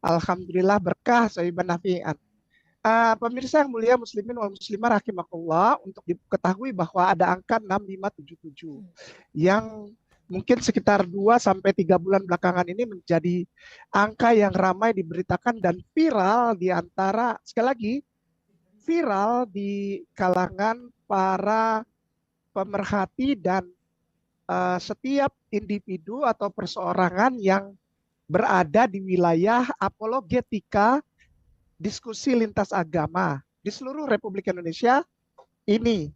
Alhamdulillah berkah sohiban nafi'an. Pemirsa yang mulia muslimin wal muslimah rahimakumullah, untuk diketahui bahwa ada angka 6577 yang mungkin sekitar 2 sampai 3 bulan belakangan ini menjadi angka yang ramai diberitakan dan viral di antara, sekali lagi, viral di kalangan para pemerhati dan setiap individu atau perseorangan yang berada di wilayah apologetika diskusi lintas agama di seluruh Republik Indonesia ini.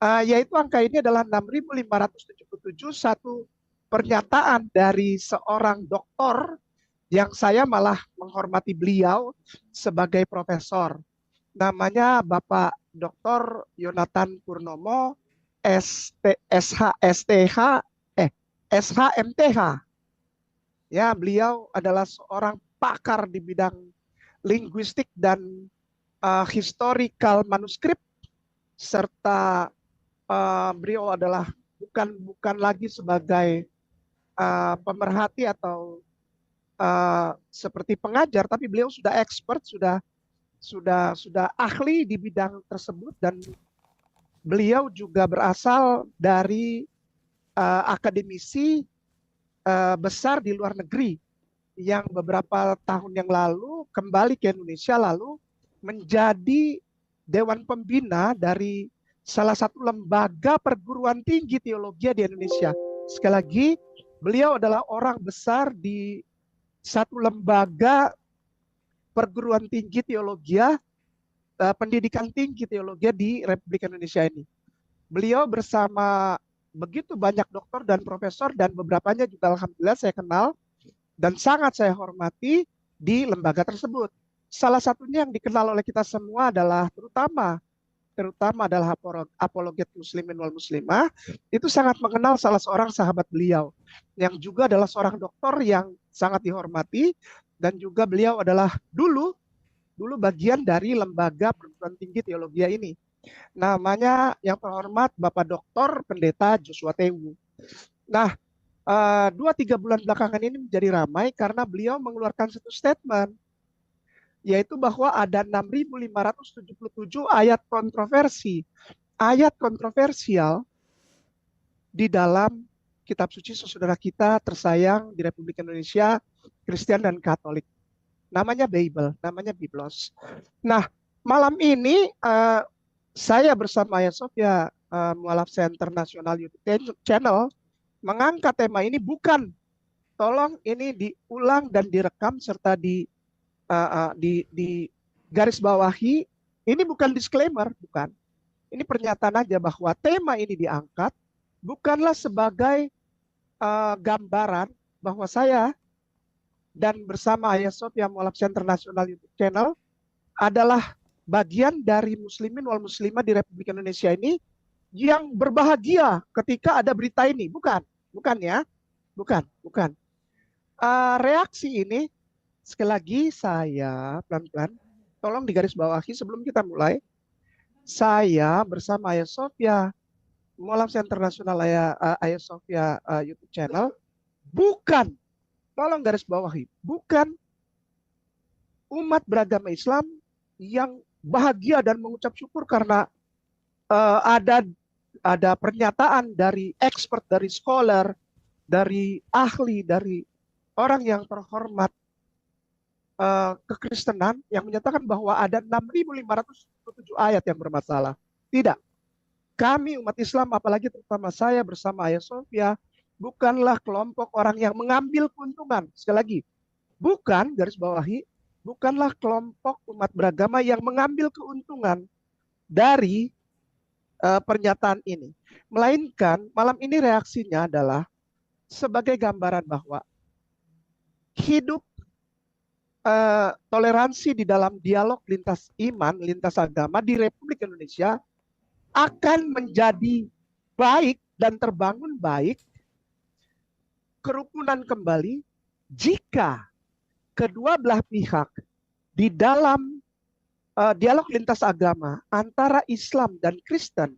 Yaitu angka ini adalah 6.577, satu pernyataan dari seorang doktor yang saya malah menghormati beliau sebagai profesor. Namanya Bapak Dr. Yonatan Purnomo, SHMTH. Ya, beliau adalah seorang pakar di bidang linguistik dan historical manuskrip, serta beliau adalah bukan lagi sebagai pemerhati atau seperti pengajar, tapi beliau sudah expert, sudah ahli di bidang tersebut, dan beliau juga berasal dari akademisi besar di luar negeri yang beberapa tahun yang lalu kembali ke Indonesia, lalu menjadi Dewan Pembina dari salah satu lembaga perguruan tinggi teologi di Indonesia. Sekali lagi, beliau adalah orang besar di satu lembaga perguruan tinggi teologi, pendidikan tinggi teologi di Republik Indonesia ini. Beliau bersama begitu banyak doktor dan profesor, dan beberapanya juga alhamdulillah saya kenal dan sangat saya hormati di lembaga tersebut. Salah satunya yang dikenal oleh kita semua adalah terutama adalah apologet muslimin wal muslimah, itu sangat mengenal salah seorang sahabat beliau yang juga adalah seorang dokter yang sangat dihormati, dan juga beliau adalah dulu bagian dari lembaga perguruan tinggi teologi ini. Namanya yang terhormat Bapak Doktor Pendeta Joshua Tewu. Nah, 2-3 bulan belakangan ini menjadi ramai karena beliau mengeluarkan satu statement, yaitu bahwa ada 6.577 ayat kontroversi, ayat kontroversial di dalam kitab suci saudara kita tersayang di Republik Indonesia, Kristen dan Katolik. Namanya Bible, namanya Biblos. Nah, malam ini saya bersama Ayah Sofia Mualaf Center Nasional YouTube Channel mengangkat tema ini. Bukan, tolong ini diulang dan direkam serta di garis bawahi. Ini bukan disclaimer, bukan. Ini pernyataan aja bahwa tema ini diangkat bukanlah sebagai gambaran bahwa saya dan bersama Ayah Sofia Mualaf Center Nasional YouTube Channel adalah bagian dari muslimin wal muslimah di Republik Indonesia ini yang berbahagia ketika ada berita ini. Bukan ya, bukan. Reaksi ini, sekali lagi saya pelan-pelan, tolong digarisbawahi sebelum kita mulai. Saya bersama Ayah Sofia Mualaf Center Nasional, Ayah Sofia YouTube Channel, bukan, tolong garis bawahi, bukan umat beragama Islam yang bahagia dan mengucap syukur karena ada pernyataan dari expert, dari scholar, dari ahli, dari orang yang terhormat kekristenan yang menyatakan bahwa ada 6.507 ayat yang bermasalah. Tidak. Kami umat Islam, apalagi terutama saya bersama Ayah Sofia, bukanlah kelompok orang yang mengambil keuntungan. Sekali lagi, bukan, garis bawahi, bukanlah kelompok umat beragama yang mengambil keuntungan dari pernyataan ini. Melainkan malam ini reaksinya adalah sebagai gambaran bahwa hidup toleransi di dalam dialog lintas iman, lintas agama di Republik Indonesia akan menjadi baik dan terbangun baik, kerukunan kembali, jika kedua belah pihak di dalam dialog lintas agama antara Islam dan Kristen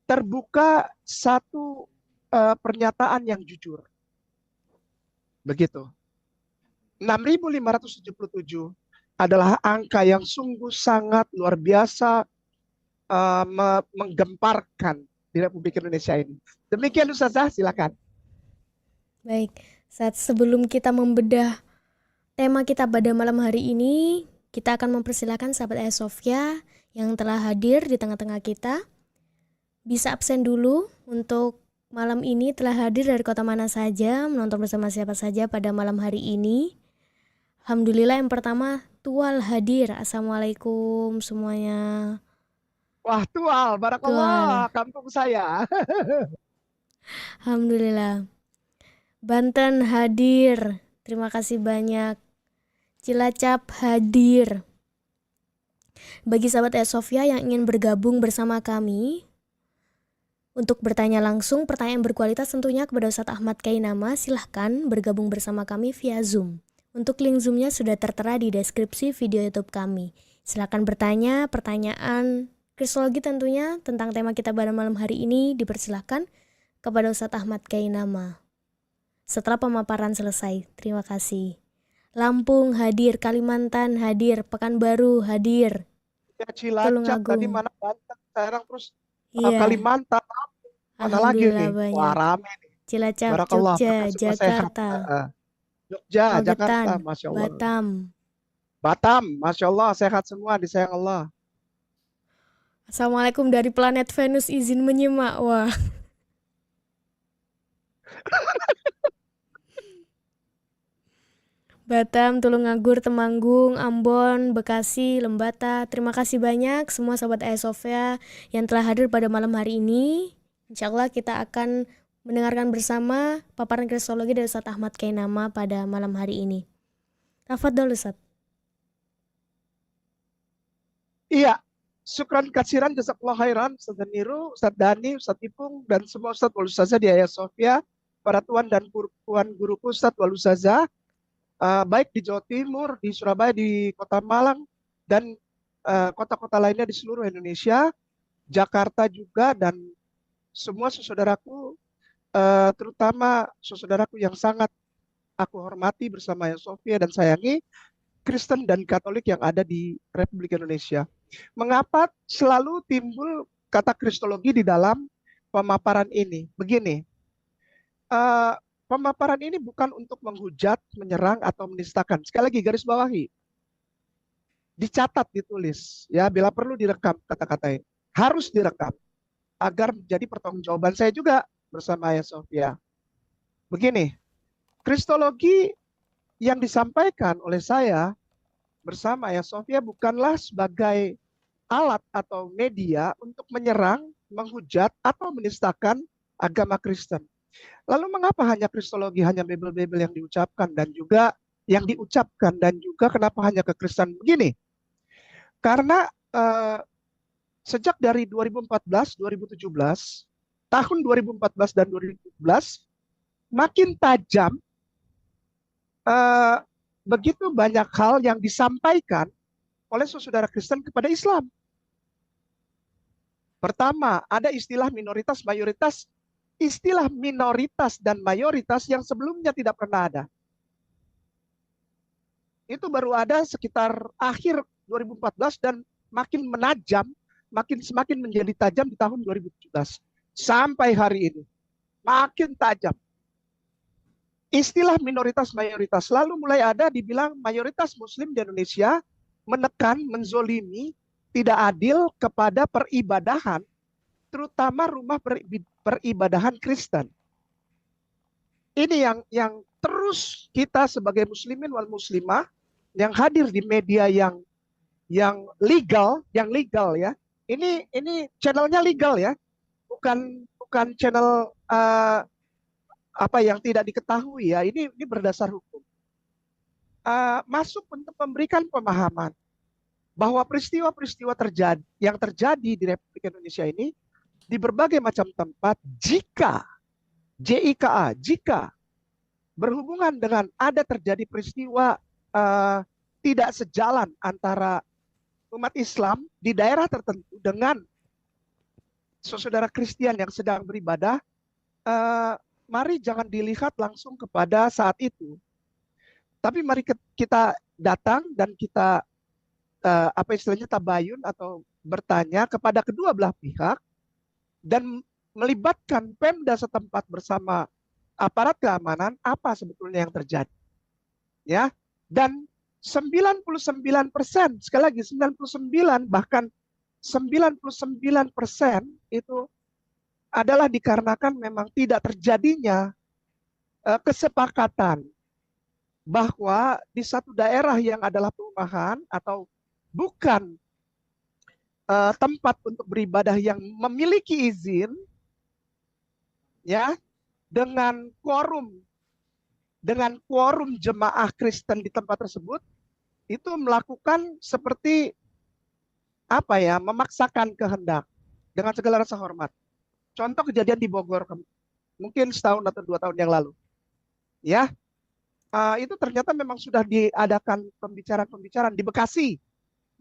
terbuka satu pernyataan yang jujur. Begitu. 6.577 adalah angka yang sungguh sangat luar biasa, menggemparkan di Republik Indonesia ini. Demikian Ustazah, silakan. Baik, saat sebelum kita membedah tema kita pada malam hari ini, kita akan mempersilahkan sahabat Ayasofya yang telah hadir di tengah-tengah kita. Bisa absen dulu untuk malam ini telah hadir dari kota mana saja, menonton bersama siapa saja pada malam hari ini. Alhamdulillah yang pertama, Tual hadir. Assalamualaikum semuanya. Wah, Tual, Tual, barakallah, kampung saya. Alhamdulillah. Banten hadir. Terima kasih banyak. Cilacap hadir. Bagi sahabat Ayasofya yang ingin bergabung bersama kami untuk bertanya langsung, pertanyaan berkualitas tentunya kepada Ustadz Ahmad Kainama, silahkan bergabung bersama kami via Zoom. Untuk link Zoom-nya sudah tertera di deskripsi video YouTube kami. Silahkan bertanya, pertanyaan kristologi tentunya tentang tema kita pada malam hari ini dipersilahkan kepada Ustadz Ahmad Kainama. Setelah pemaparan selesai, terima kasih. Lampung hadir, Kalimantan hadir, Pekanbaru hadir, Ya, Cilacap tadi Tulungagung. mana Banten, sekarang terus Iya, Kalimantan, mana lagi alhamdulillah nih? Wah, banyak. rame nih. Cilacap, Barakallah, Jogja, apakah semua sehat? Jakarta, Jogja, Magetan, Jakarta, Masya Allah. Batam. Batam, Masya Allah, sehat semua, disayang Allah. Assalamualaikum dari planet Venus, izin menyimak. Wah, Batam, Tulungagung, Temanggung, Ambon, Bekasi, Lembata. Terima kasih banyak semua sahabat Ayasofya yang telah hadir pada malam hari ini. Insya Allah kita akan mendengarkan bersama paparan kristologi dari Ustadz Ahmad Kainama pada malam hari ini. Tafadhol Ustadz. Iya, syukran katsiran, jazakallah khairan, Ustaz Niru, Ustaz Dani, Ustaz Ipung, dan semua Ustaz wal Ustazah di Ayah Sofia, para tuan dan puan guruku Ustaz wal Ustazah, baik di Jawa Timur, di Surabaya, di Kota Malang, dan kota-kota lainnya di seluruh Indonesia, Jakarta juga, dan semua saudaraku, terutama saudaraku yang sangat aku hormati bersama Ayah Sofia dan sayangi, Kristen dan Katolik yang ada di Republik Indonesia. Mengapa selalu timbul kata kristologi di dalam pemaparan ini? Begini, uh, pemaparan ini bukan untuk menghujat, menyerang, atau menistakan. Sekali lagi garis bawahi, dicatat, ditulis, ya bila perlu direkam kata-kata ini. Harus direkam agar menjadi pertanggungjawaban saya juga bersama Ayah Sofia. Begini, kristologi yang disampaikan oleh saya bersama Ayah Sofia bukanlah sebagai alat atau media untuk menyerang, menghujat, atau menistakan agama Kristen. Lalu mengapa hanya kristologi, hanya bebel-bebel yang diucapkan dan juga kenapa hanya ke Kristen begini? Karena sejak dari 2014, 2017, tahun 2014 dan 2017 makin tajam, begitu banyak hal yang disampaikan oleh saudara Kristen kepada Islam. Pertama, ada istilah minoritas mayoritas, istilah minoritas dan mayoritas yang sebelumnya tidak pernah ada. Itu baru ada sekitar akhir 2014 dan makin menajam, semakin menjadi tajam di tahun 2017 sampai hari ini. Makin tajam. Istilah minoritas mayoritas lalu mulai ada dibilang mayoritas muslim di Indonesia menekan, menzolimi, tidak adil kepada peribadahan, terutama rumah peribadahan Kristen. Ini yang terus kita sebagai muslimin wal muslimah yang hadir di media yang legal ya. Ini channelnya legal ya, bukan channel apa yang tidak diketahui ya. Ini berdasar hukum. Masuk untuk memberikan pemahaman bahwa peristiwa-peristiwa yang terjadi di Republik Indonesia ini di berbagai macam tempat, jika berhubungan dengan ada terjadi peristiwa tidak sejalan antara umat Islam di daerah tertentu dengan saudara Kristen yang sedang beribadah, mari jangan dilihat langsung kepada saat itu. Tapi mari kita datang dan kita apa istilahnya tabayun atau bertanya kepada kedua belah pihak dan melibatkan Pemda setempat bersama aparat keamanan apa sebetulnya yang terjadi. Ya. Dan 99%, sekali lagi 99 bahkan 99% itu adalah dikarenakan memang tidak terjadinya kesepakatan bahwa di satu daerah yang adalah perumahan atau bukan tempat untuk beribadah yang memiliki izin, ya, dengan quorum jemaah Kristen di tempat tersebut itu melakukan seperti apa ya, memaksakan kehendak dengan segala rasa hormat. Contoh kejadian di Bogor mungkin setahun atau 2 tahun yang lalu, ya, itu ternyata memang sudah diadakan pembicaraan di Bekasi.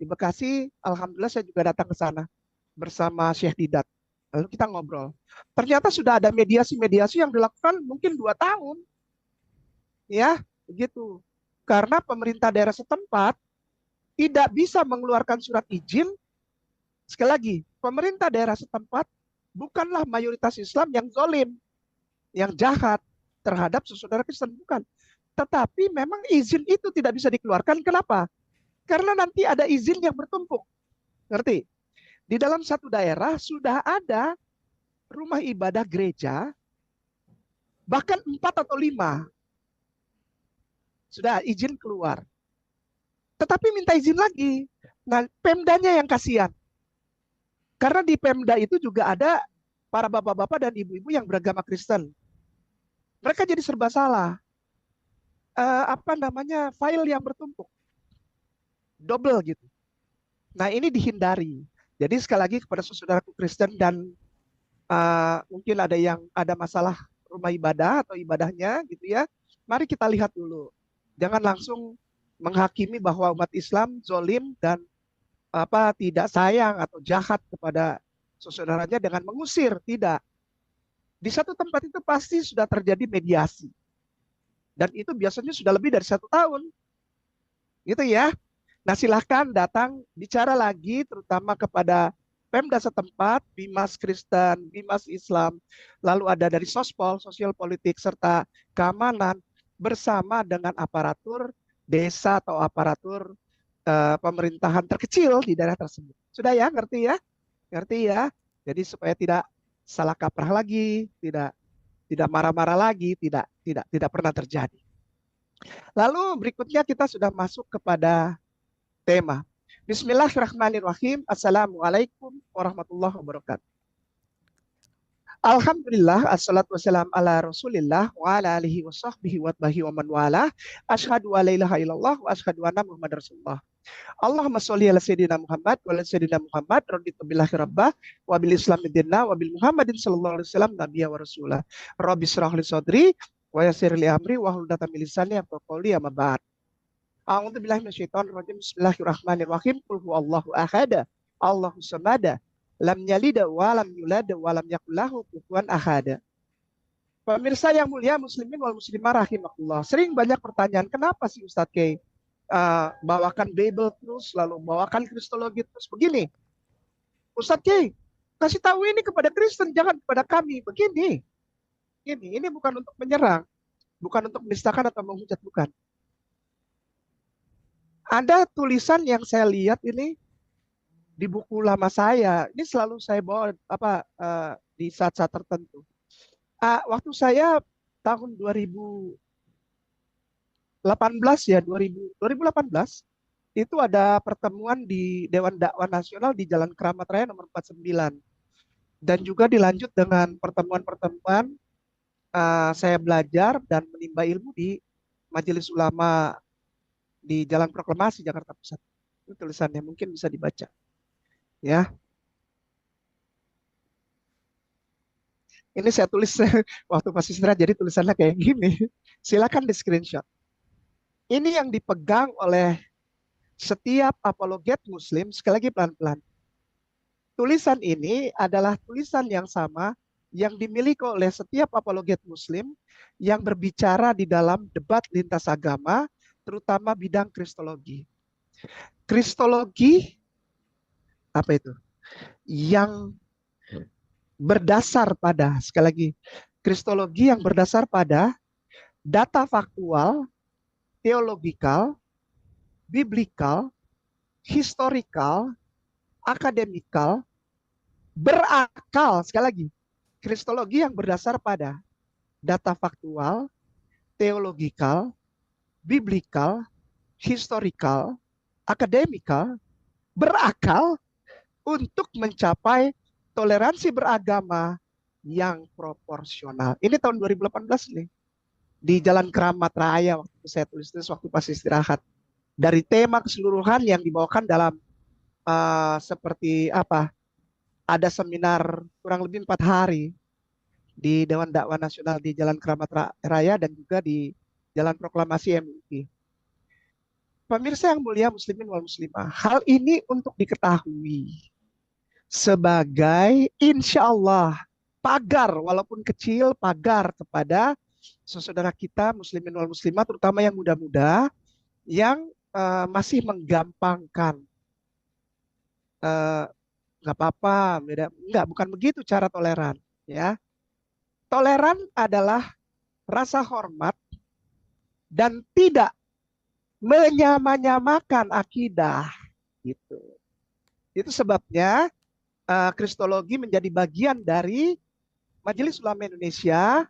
Di Bekasi, alhamdulillah saya juga datang ke sana bersama Syekh Didat. Lalu kita ngobrol. Ternyata sudah ada mediasi-mediasi yang dilakukan mungkin 2 tahun, ya, begitu. Karena pemerintah daerah setempat tidak bisa mengeluarkan surat izin. Sekali lagi, pemerintah daerah setempat bukanlah mayoritas Islam yang zolim, yang jahat terhadap saudara Kristen, bukan. Tetapi memang izin itu tidak bisa dikeluarkan. Kenapa? Karena nanti ada izin yang bertumpuk. Ngerti? Di dalam satu daerah sudah ada rumah ibadah gereja, bahkan 4 atau 5. Sudah izin keluar. Tetapi minta izin lagi. Nah, Pemdanya yang kasihan. Karena di Pemda itu juga ada para bapak-bapak dan ibu-ibu yang beragama Kristen. Mereka jadi serba salah. File yang bertumpuk. Double gitu. Nah, ini dihindari. Jadi sekali lagi kepada saudaraku Kristen dan mungkin ada masalah rumah ibadah atau ibadahnya gitu ya. Mari kita lihat dulu. Jangan langsung menghakimi bahwa umat Islam zolim dan tidak sayang atau jahat kepada saudaranya dengan mengusir. Tidak. Di satu tempat itu pasti sudah terjadi mediasi. Dan itu biasanya sudah lebih dari 1 tahun. Gitu ya. Nah, silahkan datang bicara lagi terutama kepada Pemda setempat, Bimas Kristen, Bimas Islam, lalu ada dari Sospol, Sosial Politik, serta keamanan bersama dengan aparatur desa atau aparatur pemerintahan terkecil di daerah tersebut. Sudah ya, ngerti ya? Ngerti ya? Jadi supaya tidak salah kaprah lagi, tidak marah-marah lagi, tidak pernah terjadi. Lalu berikutnya kita sudah masuk kepada tema. Bismillahirrahmanirrahim. Assalamualaikum warahmatullahi wabarakatuh. Alhamdulillah, assalatu wassalam ala rasulillah wa ala alihi wa sahbihi wa tabihi wa man wala. Asyhadu an la ilaha illallah wa asyhadu anna Muhammad Rasulullah. Allahumma sholli ala sayyidina Muhammad wa ala sayyidina Muhammad raditu billahi rabbah wa bil islam dinna wa bil Muhammadin sallallahu alaihi wasallam nabiyya wa rasulah. Rabbi shrah li sadri wa yassir li amri wa hlul 'uqdatam min lisani yafqahu qawli amma ba'd. A'udzu billahi minasyaitonir rajim. Bismillahirrahmanirrahim. Qul huwallahu ahad. Allahus samad. Lam yalid wa lam yulad wa lam yakul lahu kufuwan ahad. Pemirsa yang mulia muslimin wal muslimah rahimakumullah. Sering banyak pertanyaan, kenapa sih Ustadz Kay bawakan Bible terus, lalu bawakan Kristologi terus begini? Ustadz Kay, kasih tahu ini kepada Kristen, jangan kepada kami. Begini. Ini bukan untuk menyerang, bukan untuk menistakan atau menghujat, bukan. Ada tulisan yang saya lihat ini di buku lama saya. Ini selalu saya bawa di saat-saat tertentu. Waktu saya tahun 2018 ya, 2018 itu ada pertemuan di Dewan Dakwah Nasional di Jalan Keramat Raya nomor 49. Dan juga dilanjut dengan pertemuan-pertemuan saya belajar dan menimba ilmu di Majelis Ulama di Jalan Proklamasi Jakarta Pusat. Itu tulisannya, mungkin bisa dibaca. Ya. Ini saya tulis waktu masih istirahat, jadi tulisannya kayak gini. Silakan di screenshot. Ini yang dipegang oleh setiap apologet Muslim, sekali lagi pelan-pelan. Tulisan ini adalah tulisan yang sama yang dimiliki oleh setiap apologet Muslim yang berbicara di dalam debat lintas agama terutama bidang kristologi. Kristologi apa itu? Yang berdasar pada, sekali lagi, kristologi yang berdasar pada data faktual, teologikal, biblikal, historikal, akademikal, berakal. Sekali lagi, kristologi yang berdasar pada data faktual, teologikal, biblikal, historikal, akademikal, berakal untuk mencapai toleransi beragama yang proporsional. Ini tahun 2018 nih. Di Jalan Keramat Raya waktu saya tulis waktu pas istirahat. Dari tema keseluruhan yang dibawakan dalam seperti apa? Ada seminar kurang lebih 4 hari di Dewan Dakwah Nasional di Jalan Keramat Raya dan juga di Jalan Proklamasi MUI. Pemirsa yang mulia muslimin wal muslimah, hal ini untuk diketahui sebagai insya Allah pagar, walaupun kecil, pagar kepada saudara kita muslimin wal muslimah, terutama yang muda-muda yang masih menggampangkan. Nggak apa-apa, enggak, bukan begitu cara toleran. Ya, toleran adalah rasa hormat dan tidak menyamakan akidah. Gitu. Itu sebabnya kristologi menjadi bagian dari Majelis Ulama Indonesia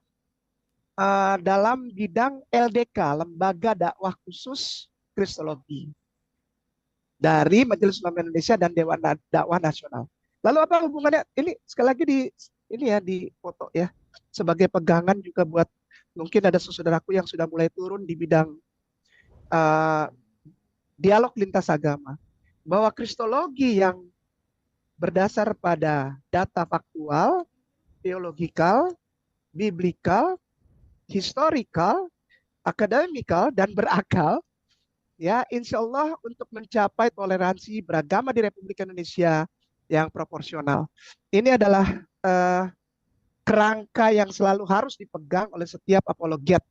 dalam bidang LDK, Lembaga Dakwah Khusus Kristologi, dari Majelis Ulama Indonesia dan Dewan Dakwah Nasional. Lalu apa hubungannya? Ini sekali lagi di foto ya, sebagai pegangan juga buat mungkin ada saudaraku yang sudah mulai turun di bidang dialog lintas agama, bahwa kristologi yang berdasar pada data faktual, teologikal, biblikal, historikal, akademikal, dan berakal, ya insya Allah untuk mencapai toleransi beragama di Republik Indonesia yang proporsional. Ini adalah kerangka yang selalu harus dipegang oleh setiap apologet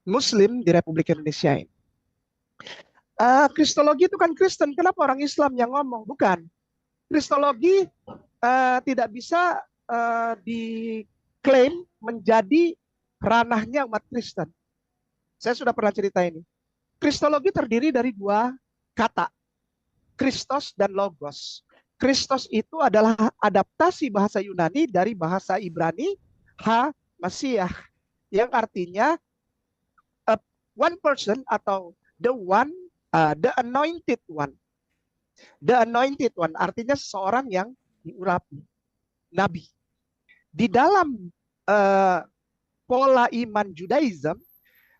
Muslim di Republik Indonesia ini. Kristologi itu kan Kristen, kenapa orang Islam yang ngomong? Bukan. Kristologi tidak bisa diklaim menjadi ranahnya umat Kristen. Saya sudah pernah cerita ini. Kristologi terdiri dari 2 kata, Kristos dan Logos. Kristos itu adalah adaptasi bahasa Yunani dari bahasa Ibrani, Ha-Masiah, yang artinya one person atau the one, the anointed one. The anointed one artinya seseorang yang diurapi, nabi. Di dalam pola iman Judaism,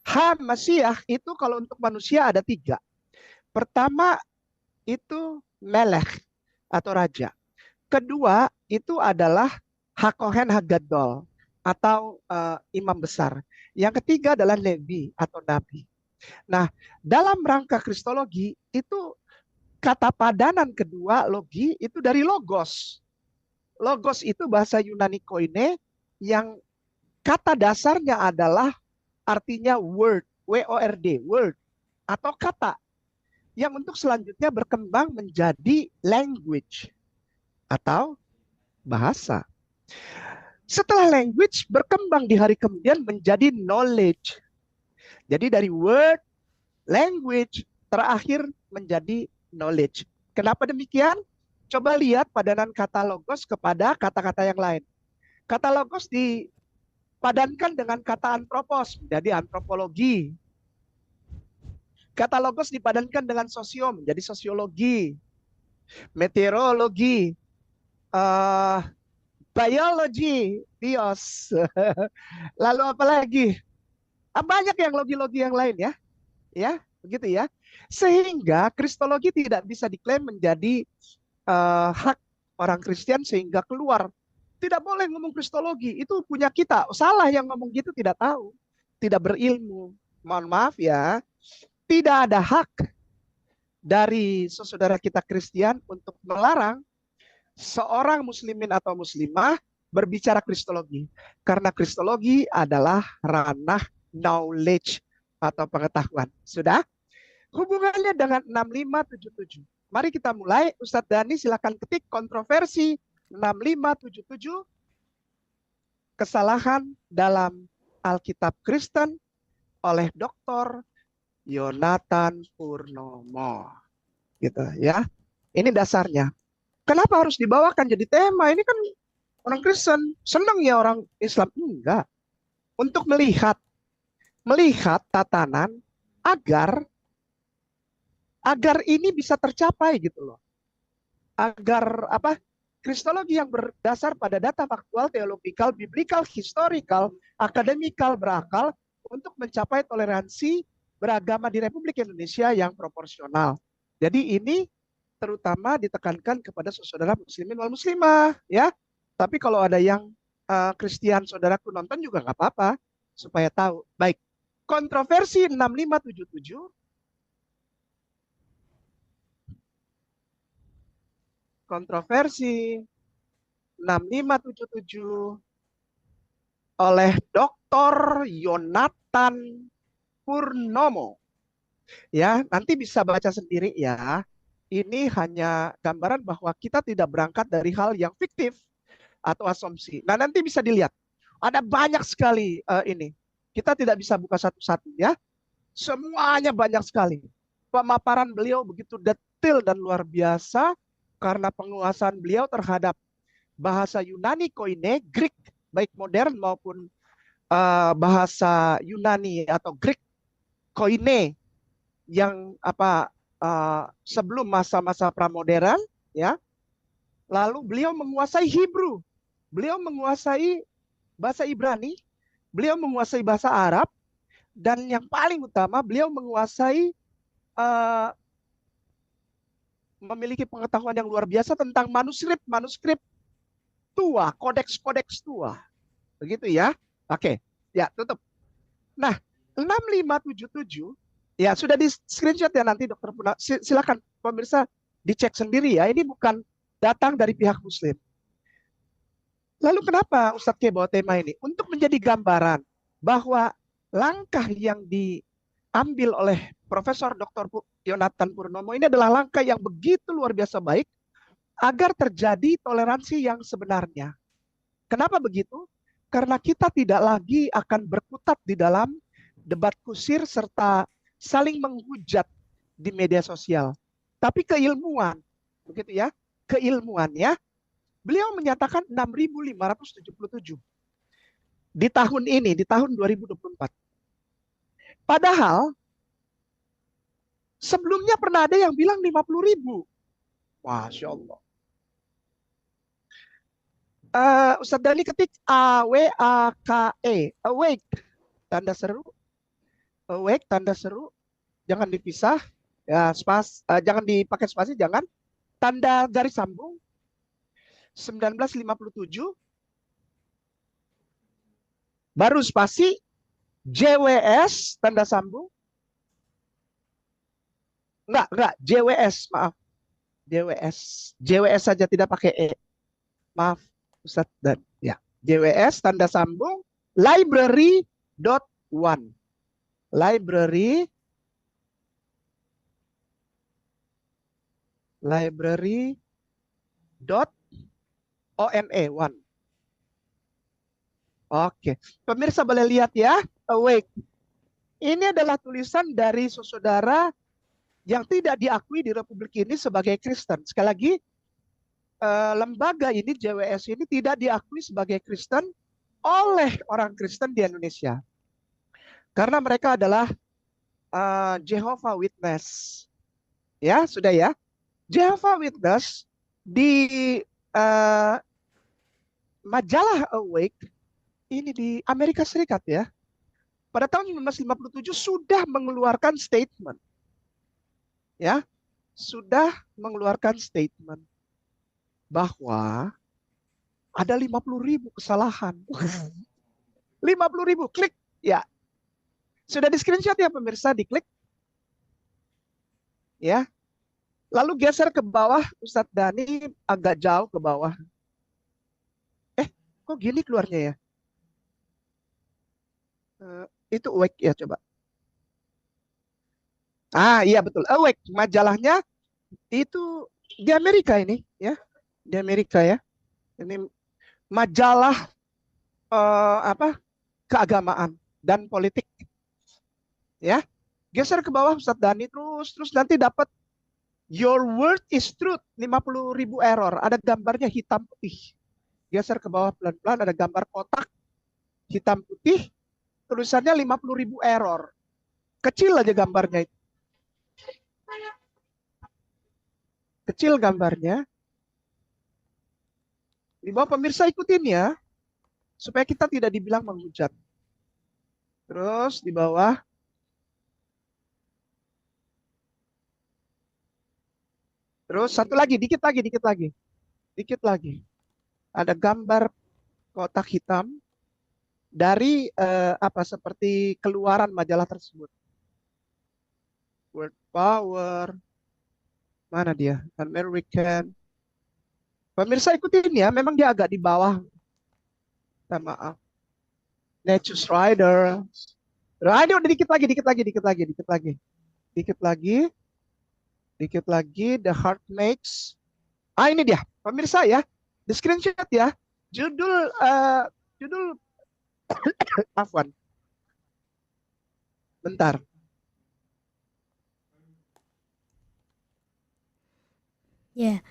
Ha-Masiah itu kalau untuk manusia ada 3. Pertama itu Melech atau raja. Kedua itu adalah Hakohen Hagadol atau imam besar. Yang ketiga adalah Levi atau nabi. Nah, dalam rangka kristologi itu kata padanan kedua logi itu dari logos. Logos itu bahasa Yunani koine yang kata dasarnya adalah artinya word, W-O-R-D, word atau kata yang untuk selanjutnya berkembang menjadi language atau bahasa. Setelah language berkembang di hari kemudian menjadi knowledge. Jadi dari word, language, terakhir menjadi knowledge. Kenapa demikian? Coba lihat padanan kata logos kepada kata-kata yang lain. Kata logos dipadankan dengan kata antropos, menjadi antropologi. Kata logos dipadankan dengan sosium, menjadi sosiologi. Meteorologi, biologi, bios. Lalu apa lagi? Banyak yang logi-logi yang lain ya. Ya, begitu ya. Sehingga kristologi tidak bisa diklaim menjadi hak orang Kristen sehingga keluar. Tidak boleh ngomong kristologi, itu punya kita. Salah yang ngomong gitu, tidak tahu, tidak berilmu. Mohon maaf ya. Tidak ada hak dari saudara kita Kristen untuk melarang seorang muslimin atau muslimah berbicara kristologi. Karena kristologi adalah ranah knowledge, atau pengetahuan. Sudah? Hubungannya dengan 6577. Mari kita mulai. Ustadz Dhani silakan ketik kontroversi 6577, kesalahan dalam Alkitab Kristen oleh Dr. Yonatan Purnomo. Gitu ya. Ini dasarnya. Kenapa harus dibawakan jadi tema? Ini kan orang Kristen senang ya, orang Islam enggak. Untuk melihat tatanan agar ini bisa tercapai gitu loh. Agar apa? Kristologi yang berdasar pada data faktual, teologikal, biblikal, historikal, akademikal, berakal untuk mencapai toleransi beragama di Republik Indonesia yang proporsional. Jadi ini terutama ditekankan kepada saudara muslimin wal muslimah ya. Tapi kalau ada yang Kristen saudaraku nonton juga nggak apa-apa supaya tahu. Baik. Kontroversi 6577. Kontroversi 6577 oleh Dr. Yonatan Purnomo. Ya, nanti bisa baca sendiri ya. Ini hanya gambaran bahwa kita tidak berangkat dari hal yang fiktif atau asumsi. Nah, nanti bisa dilihat. Ada banyak sekali ini. Kita tidak bisa buka satu-satu ya. Semuanya banyak sekali. Pemaparan beliau begitu detail dan luar biasa karena penguasaan beliau terhadap bahasa Yunani Koine, Greek, baik modern maupun bahasa Yunani atau Greek Koine yang sebelum masa-masa pramodern ya. Lalu beliau menguasai Hebrew, beliau menguasai bahasa Ibrani, beliau menguasai bahasa Arab, dan yang paling utama beliau menguasai memiliki pengetahuan yang luar biasa tentang manuskrip tua, kodeks tua. Begitu ya. Oke, ya tutup. Nah, 6577 ya sudah di screenshot ya nanti Dokter Puna. Silakan pemirsa dicek sendiri ya. Ini bukan datang dari pihak Muslim. Lalu kenapa Ustadz K bawa tema ini? Untuk menjadi gambaran bahwa langkah yang diambil oleh Profesor Dr. Yonatan Purnomo ini adalah langkah yang begitu luar biasa baik agar terjadi toleransi yang sebenarnya. Kenapa begitu? Karena kita tidak lagi akan berkutat di dalam debat kusir serta saling menghujat di media sosial. Tapi keilmuan, begitu ya, keilmuan ya. Beliau menyatakan 6.577 di tahun ini, di tahun 2024. Padahal sebelumnya pernah ada yang bilang 50.000. Masya Allah. Ustadz Dhani ketik AWAKE, awake, tanda seru, awake, tanda seru, jangan dipisah, ya jangan dipakai spasi, jangan, tanda garis sambung, 1957, baru spasi, JWS, tanda sambung, enggak, JWS, maaf, JWS saja tidak pakai E, maaf Ustadz dan ya, JWS, tanda sambung, library.one, library dot one. Oke, pemirsa boleh lihat ya, awake. Ini adalah tulisan dari saudara yang tidak diakui di Republik ini sebagai Kristen. Sekali lagi, lembaga ini, JWS ini tidak diakui sebagai Kristen oleh orang Kristen di Indonesia. Karena mereka adalah Jehovah Witness. Ya, sudah ya. Jehovah Witness di majalah Awake ini di Amerika Serikat ya. Pada tahun 1957 sudah mengeluarkan statement. Ya, sudah mengeluarkan statement bahwa ada 50.000 kesalahan. 50.000, klik ya. Sudah di screenshot ya pemirsa, diklik. Ya. Lalu geser ke bawah, Ustadz Dhani agak jauh ke bawah. Kok gini keluarnya ya? Itu awake ya coba. Iya betul. Awake majalahnya itu di Amerika ini ya, di Amerika ya. Ini majalah apa keagamaan dan politik ya. Geser ke bawah Ustadz Dani terus nanti dapat Your word is truth 50.000 error. Ada gambarnya hitam putih. Geser ke bawah pelan-pelan ada gambar kotak hitam putih tulisannya 50.000 error. Kecil aja gambarnya itu. Kecil gambarnya. Di bawah pemirsa ikutin ya supaya kita tidak dibilang menghujat. Terus di bawah terus satu lagi, dikit lagi. Ada gambar kotak hitam dari apa seperti keluaran majalah tersebut. Word Power, mana dia? American. Pemirsa ikutin ya, memang dia agak di bawah. Minta maaf. Nature's Rider. Ini udah dikit lagi. The Heart Makes. Ini dia, pemirsa ya. Di screenshot ya. Judul Afwan. Bentar. Ya.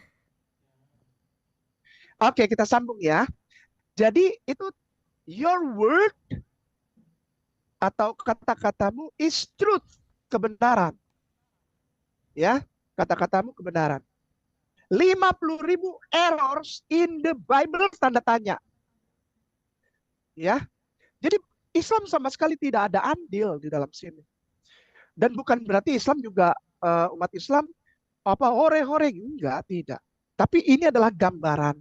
Oke, kita sambung ya. Jadi itu your word atau kata-katamu is truth, kebenaran. Ya, kata-katamu kebenaran. 50.000 errors in the Bible, tanda tanya. Ya. Jadi Islam sama sekali tidak ada andil di dalam sini. Dan bukan berarti Islam juga umat Islam apa hore-hore, enggak, tidak. Tapi ini adalah gambaran.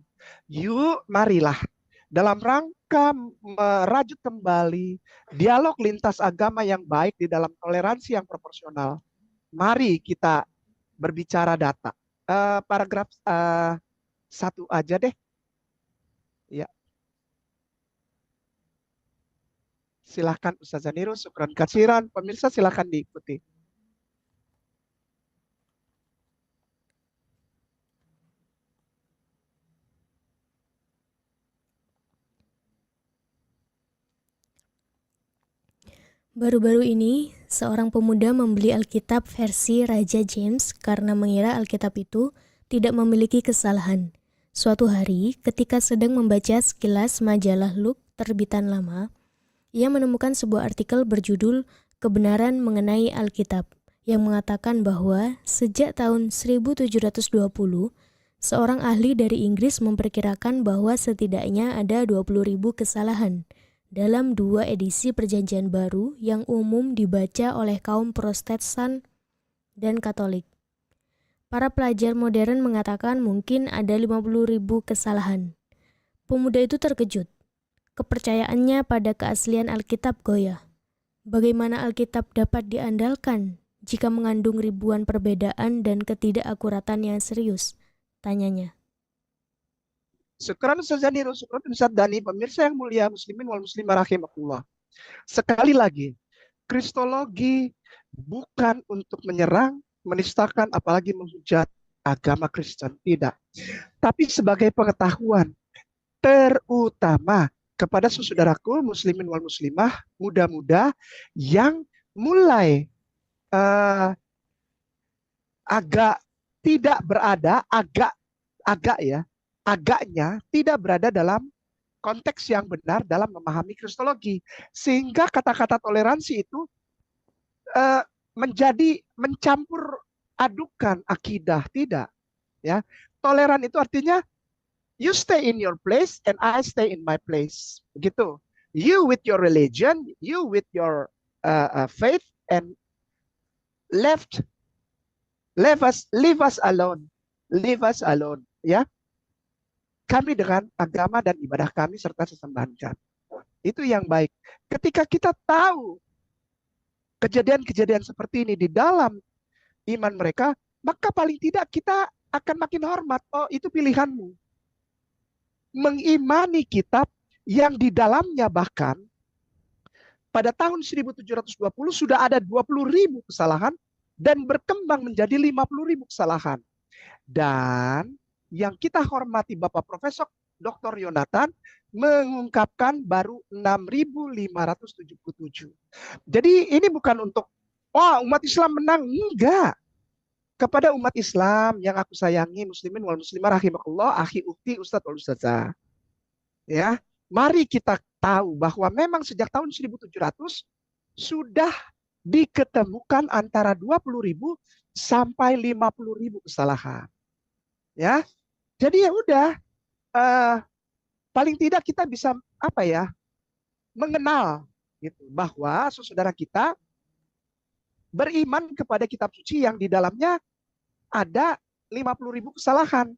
Yuk, marilah dalam rangka merajut kembali dialog lintas agama yang baik di dalam toleransi yang proporsional. Mari kita berbicara data. Paragraf 1 aja deh. Ya. Silahkan Ustazah Nirus, syukran kasiran. Pemirsa silahkan diikuti. Baru-baru ini, seorang pemuda membeli Alkitab versi Raja James karena mengira Alkitab itu tidak memiliki kesalahan. Suatu hari, ketika sedang membaca sekilas majalah Luke terbitan lama, ia menemukan sebuah artikel berjudul Kebenaran Mengenai Alkitab yang mengatakan bahwa sejak tahun 1720, seorang ahli dari Inggris memperkirakan bahwa setidaknya ada 20.000 kesalahan dalam 2 edisi Perjanjian Baru yang umum dibaca oleh kaum Protestan dan Katolik. Para pelajar modern mengatakan mungkin ada 50.000 kesalahan. Pemuda itu terkejut. Kepercayaannya pada keaslian Alkitab goyah. Bagaimana Alkitab dapat diandalkan jika mengandung ribuan perbedaan dan ketidakakuratan yang serius? Tanyanya. Syukran Ustazah Nirus, syukran Ustaz Dani, pemirsa yang mulia muslimin wal muslimah rahimakumullah. Sekali lagi, kristologi bukan untuk menyerang, menistakan, apalagi menghujat agama Kristen. Tidak. Tapi sebagai pengetahuan, terutama kepada saudaraku muslimin wal muslimah, muda-muda yang mulai agak tidak berada, agaknya tidak berada dalam konteks yang benar dalam memahami kristologi. Sehingga kata-kata toleransi itu menjadi mencampur adukan akidah. Tidak. Ya. Toleran itu artinya you stay in your place and I stay in my place. Begitu. You with your religion, you with your faith, and leave us alone. Leave us alone. Ya. Kami dengan agama dan ibadah kami serta sesembahan kami. Itu yang baik. Ketika kita tahu kejadian-kejadian seperti ini di dalam iman mereka, maka paling tidak kita akan makin hormat. Oh, itu pilihanmu. Mengimani kitab yang di dalamnya bahkan pada tahun 1720 sudah ada 20.000 kesalahan, dan berkembang menjadi 50.000 kesalahan. Dan yang kita hormati Bapak Profesor Dr. Yonatan mengungkapkan baru 6.577. Jadi ini bukan untuk umat Islam menang, enggak. Kepada umat Islam yang aku sayangi, muslimin wal muslimah rahimakumullah, akhi ukti ustadz wal ustadzah. Ya, mari kita tahu bahwa memang sejak tahun 1700 sudah diketemukan antara 20.000 sampai 50.000 kesalahan. Ya. Jadi ya udah, paling tidak kita bisa mengenal gitu bahwa saudara kita beriman kepada kitab suci yang di dalamnya ada 50.000 kesalahan.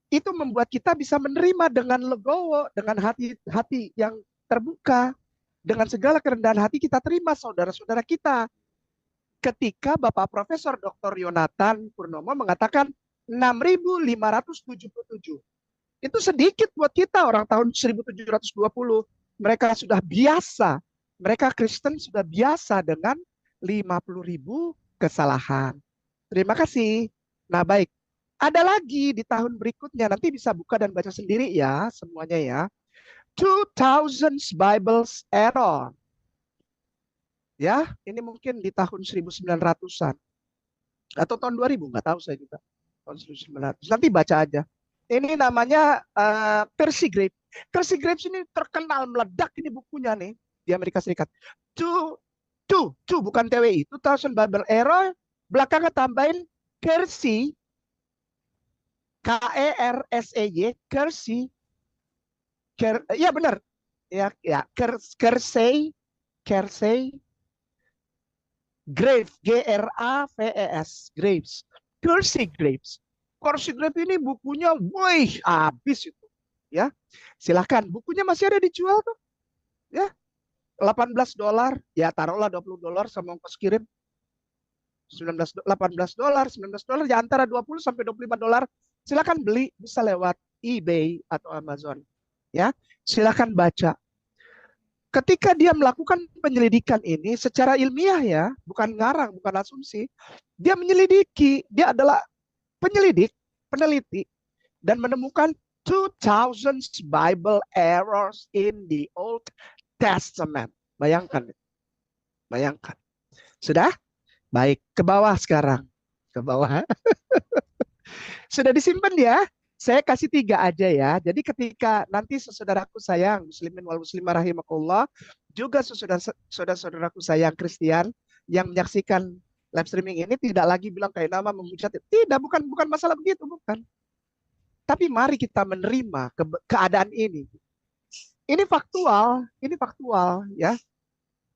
Itu membuat kita bisa menerima dengan legowo, dengan hati yang terbuka, dengan segala kerendahan hati kita terima saudara-saudara kita. Ketika Bapak Profesor Dr. Yonatan Purnomo mengatakan 6.577. Itu sedikit buat kita orang tahun 1720. Mereka sudah biasa, mereka Kristen sudah biasa dengan 50.000 kesalahan. Terima kasih. Nah baik, ada lagi di tahun berikutnya, nanti bisa buka dan baca sendiri ya semuanya ya. 2000s Bibles error. Ya, ini mungkin di tahun 1900-an. Atau tahun 2000, nggak tahu saya juga. Tahun 1900. Nanti baca aja. Ini namanya Percy Graves. Percy Graves ini terkenal meledak ini bukunya nih di Amerika Serikat. Two bukan TWI. 2000 Bible Error. Belakangnya tambahin Kersey, Kersey, Kersey. Ya benar. Ya Kersey, Graves, Graves, Graves. Percy Graves. Percy Graves ini bukunya, wih, habis itu. Ya, silahkan. Bukunya masih ada dijual tuh. Ya, $18. Ya, taruhlah $20 sama ongkos kirim. $18, $19, ya antara $20 sampai $25. Silakan beli, bisa lewat eBay atau Amazon. Ya, silakan baca. Ketika dia melakukan penyelidikan ini secara ilmiah ya, bukan ngarang, bukan asumsi. Dia menyelidiki, dia adalah penyelidik, peneliti, dan menemukan 2000 Bible errors in the Old Testament. Bayangkan. Bayangkan. Sudah? Baik, ke bawah sekarang. Ke bawah. Sudah disimpan ya? Saya kasih 3 aja ya. Jadi ketika nanti saudaraku sayang, muslimin wal muslimah rahimakumullah, juga saudara-saudaraku sayang Kristen yang menyaksikan live streaming ini tidak lagi bilang kayak nama menghujat. Tidak, bukan masalah begitu, bukan. Tapi mari kita menerima keadaan ini. Ini faktual ya.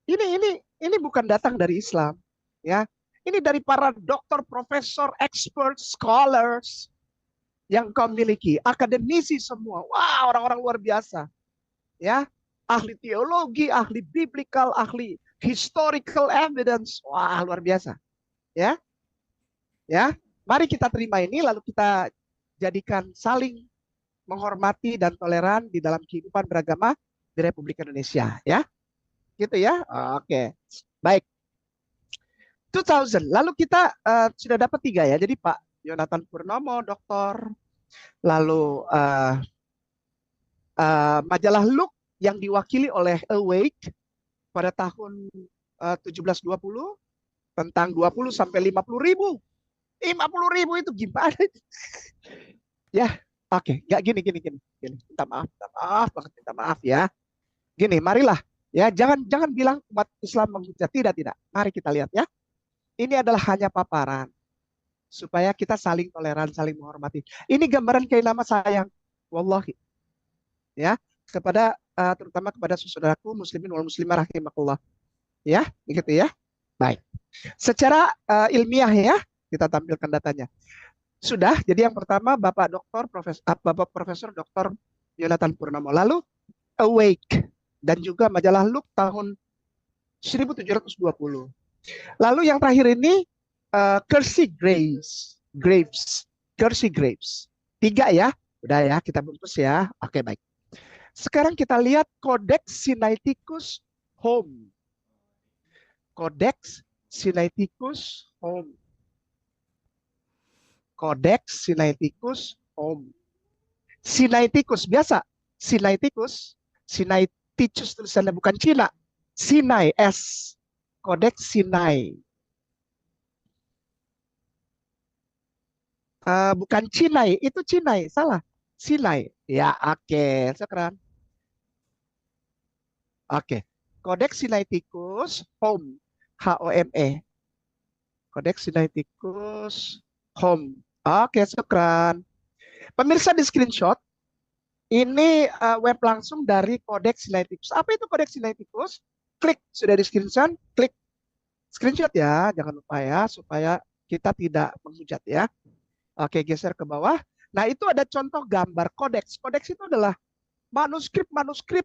Ini bukan datang dari Islam, ya. Ini dari para dokter, profesor, expert, scholars yang kau miliki, akademisi semua. Wah, orang-orang luar biasa. Ya, ahli teologi, ahli biblical, ahli historical evidence. Wah, luar biasa. Ya. Ya, mari kita terima ini lalu kita jadikan saling menghormati dan toleran di dalam kehidupan beragama di Republik Indonesia, ya. Gitu ya. Oke. Baik. 2000. Lalu kita sudah dapat 3 ya. Jadi Pak Yonatan Purnomo, doktor. Lalu majalah Look yang diwakili oleh Awake pada tahun 1720 tentang 20 sampai 50.000. 50.000 itu gimana? Ya, oke. Nggak gini. Minta maaf ya. Gini, marilah. Ya, jangan bilang umat Islam menghujat. Tidak. Mari kita lihat ya. Ini adalah hanya paparan supaya kita saling toleran, saling menghormati. Ini gambaran kayak nama sayang, wallahi, ya, kepada terutama kepada saudaraku muslimin wal muslimah rahimakumullah, ya, begitu ya. Baik, secara ilmiah ya, kita tampilkan datanya. Sudah, jadi yang pertama Bapak Profesor Dr. Yonatan Purnomo, lalu Awake dan juga majalah Look tahun 1720. Lalu yang terakhir ini Kersey Graves. 3 ya. Udah ya, kita bungkus ya. Oke, baik. Sekarang kita lihat Codex Sinaiticus Home. Codex Sinaiticus Home. Codex Sinaiticus Home. Sinaiticus biasa. Sinaiticus. Sinaiticus tulisannya bukan Cina. Sinai S. Codex Sinai. Bukan Cinai, itu Cinai, salah. Sinai. Ya, oke, sekarang. Oke. Codex Sinaiticus Home. Home. Codex Sinaiticus Home. Oke, sekarang. Pemirsa di screenshot, ini web langsung dari Codex Sinaiticus. Apa itu Codex Sinaiticus? Klik, sudah di screenshot, klik screenshot ya, jangan lupa ya, supaya kita tidak menghujat ya. Oke, geser ke bawah. Nah, itu ada contoh gambar kodeks. Kodeks itu adalah manuskrip-manuskrip.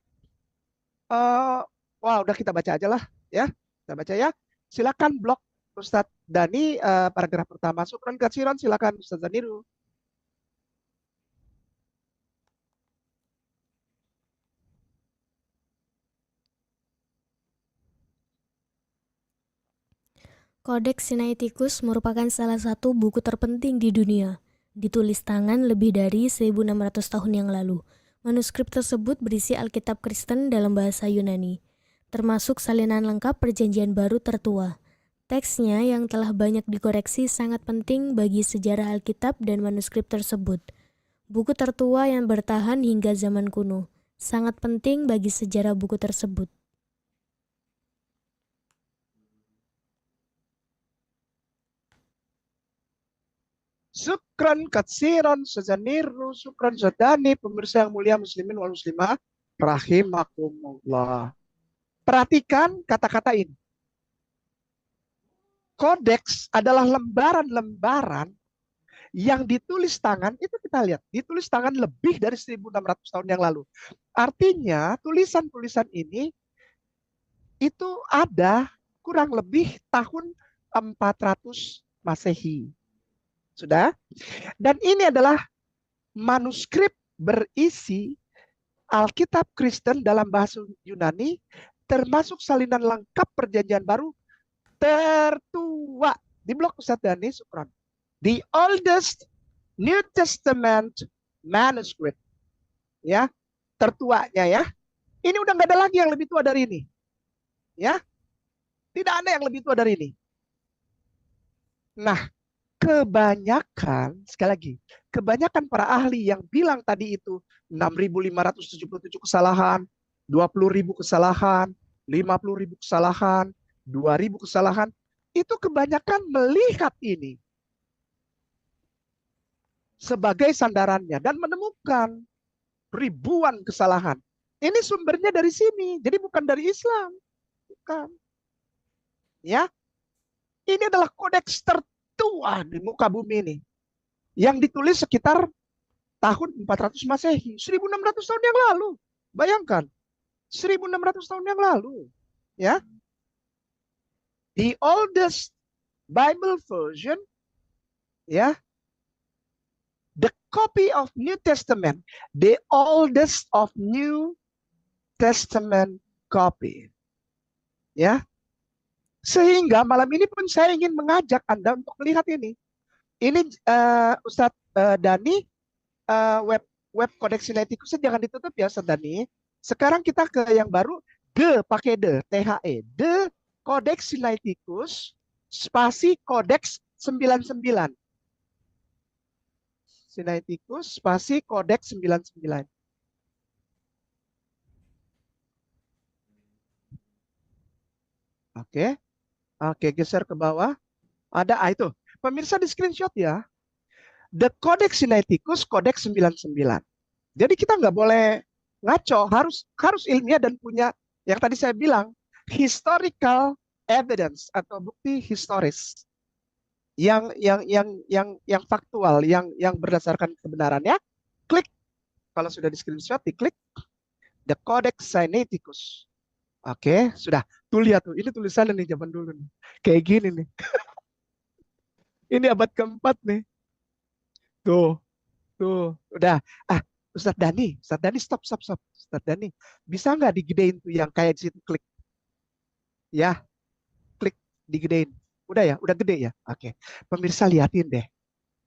Wah, udah kita baca aja lah ya. Kita baca ya. Silakan blog Ustadz Dani, paragraf pertama. Syukran katsiran, silakan Ustadz Daniru. Codex Sinaiticus merupakan salah satu buku terpenting di dunia. Ditulis tangan lebih dari 1600 tahun yang lalu. Manuskrip tersebut berisi Alkitab Kristen dalam bahasa Yunani, termasuk salinan lengkap Perjanjian Baru tertua. Teksnya yang telah banyak dikoreksi sangat penting bagi sejarah Alkitab dan manuskrip tersebut. Buku tertua yang bertahan hingga zaman kuno, sangat penting bagi sejarah buku tersebut. Syukran katsiran sejaniru, syukran zadani, pemirsa yang mulia muslimin wal muslimah, rahimakumullah. Perhatikan kata-kata ini. Kodeks adalah lembaran-lembaran yang ditulis tangan, itu kita lihat, ditulis tangan lebih dari 1600 tahun yang lalu. Artinya tulisan-tulisan ini itu ada kurang lebih tahun 400 Masehi. Sudah? Dan ini adalah manuskrip berisi Alkitab Kristen dalam bahasa Yunani, termasuk salinan lengkap Perjanjian Baru tertua. Di blog Ustadz Dani, syukran. The oldest New Testament manuscript. Ya, tertuanya ya. Ini udah nggak ada lagi yang lebih tua dari ini. Ya, tidak ada yang lebih tua dari ini. Nah, kebanyakan, sekali lagi, kebanyakan para ahli yang bilang tadi itu 6.577 kesalahan, 20.000 kesalahan, 50.000 kesalahan, 2.000 kesalahan, itu kebanyakan melihat ini sebagai sandarannya dan menemukan ribuan kesalahan. Ini sumbernya dari sini, jadi bukan dari Islam. Bukan. Ya, ini adalah kodeks tertua di muka bumi ini, yang ditulis sekitar tahun 400 Masehi, 1600 tahun yang lalu. Bayangkan, 1600 tahun yang lalu. Ya. The oldest Bible version, ya. The copy of New Testament, the oldest of New Testament copy. Ya. Sehingga malam ini pun saya ingin mengajak Anda untuk melihat ini. Ini Ustadz Dani, web Codex Sinaiticus jangan ditutup ya Ustadz Dani. Sekarang kita ke yang baru, pakai THE, Codex Sinaiticus spasi Codex 99. Sinaiticus spasi Codex 99. Oke, geser ke bawah. Ada itu. Pemirsa di screenshot ya. The Codex Sinaiticus Codex 99. Jadi kita nggak boleh ngaco, harus ilmiah dan punya yang tadi saya bilang historical evidence atau bukti historis yang faktual, yang berdasarkan kebenarannya. Klik, kalau sudah di screenshot, diklik The Codex Sinaiticus. Oke, sudah. Tuh lihat tuh, ini tulisannya nih zaman dulu nih. Kayak gini nih. Ini abad keempat nih. Tuh, udah. Ustadz Dani, stop. Ustadz Dani, bisa nggak digedein tuh yang kayak di situ, klik. Ya, klik. Digedein. Udah ya, udah gede ya. Oke. Pemirsa liatin deh.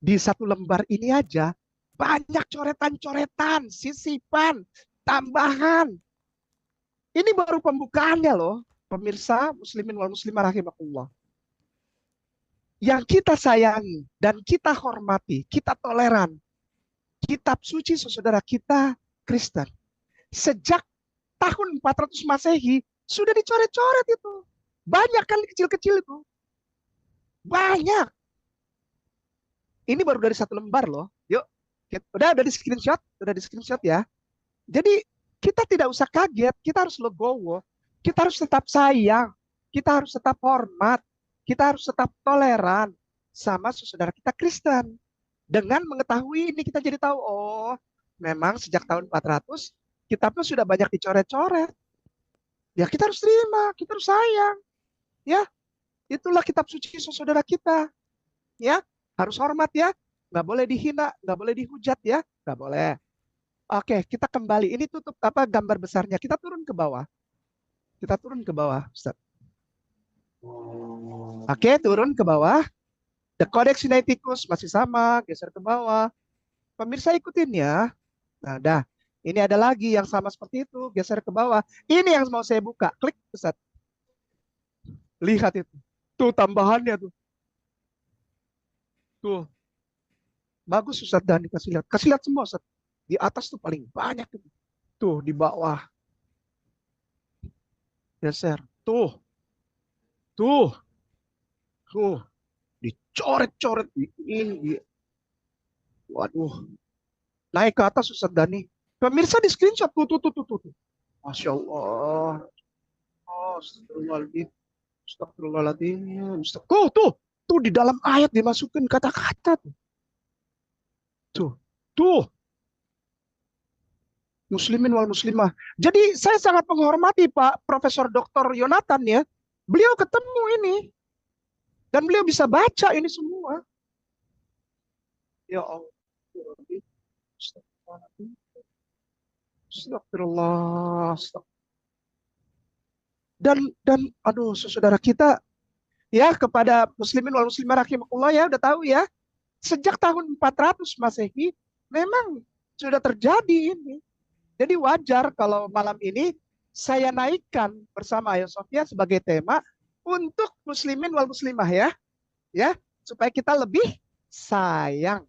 Di satu lembar ini aja banyak coretan-coretan, sisipan, tambahan. Ini baru pembukaannya loh. Pemirsa muslimin wal muslimah rahimakumullah. Yang kita sayangi dan kita hormati, kita toleran. Kitab suci saudara kita Kristen. Sejak tahun 400 Masehi sudah dicoret-coret itu. Banyak kali kecil-kecil itu. Banyak. Ini baru dari satu lembar loh. Yuk, udah di screenshot, ya. Jadi kita tidak usah kaget, kita harus legowo, kita harus tetap sayang, kita harus tetap hormat, kita harus tetap toleran sama saudara kita Kristen. Dengan mengetahui ini kita jadi tahu, oh memang sejak tahun 400 kitabnya sudah banyak dicoret-coret. Ya kita harus terima, kita harus sayang. Ya, itulah kitab suci saudara kita. Ya, harus hormat ya. Nggak boleh dihina, nggak boleh dihujat ya. Nggak boleh. Oke, kita kembali. Ini tutup apa gambar besarnya. Kita turun ke bawah. Kita turun ke bawah, Ustaz. Oke, turun ke bawah. The Codex Sinaiticus masih sama, geser ke bawah. Pemirsa ikutin ya. Nah, dah. Ini ada lagi yang sama seperti itu, geser ke bawah. Ini yang mau saya buka. Klik, Ustaz. Lihat itu. Tuh tambahannya tuh. Tuh. Bagus Ustaz Dani kasih lihat. Kasih lihat semua Ustaz. Di atas tuh paling banyak itu. Tuh di bawah. Geser. Tuh. Tuh. Tuh. Dicoret-coret ini. Waduh. Naik ke atas Ustaz Dani. Pemirsa di screenshot tuh. Masya Allah. Oh, astagfirullahaladzim. Astagfirullahaladzim. Tuh di dalam ayat dimasukin kata-kata tuh. Tuh. Muslimin wal muslimah. Jadi saya sangat menghormati Pak Profesor Dr. Yonatan ya. Beliau ketemu ini. Dan beliau bisa baca ini semua. Ya Allah. Astagfirullah. Dan aduh saudara kita ya kepada muslimin wal muslimah rahimakumullah ya udah tahu ya. Sejak tahun 400 Masehi memang sudah terjadi ini. Jadi wajar kalau malam ini saya naikkan bersama Hagia Sophia sebagai tema untuk muslimin wal muslimah ya. Ya, supaya kita lebih sayang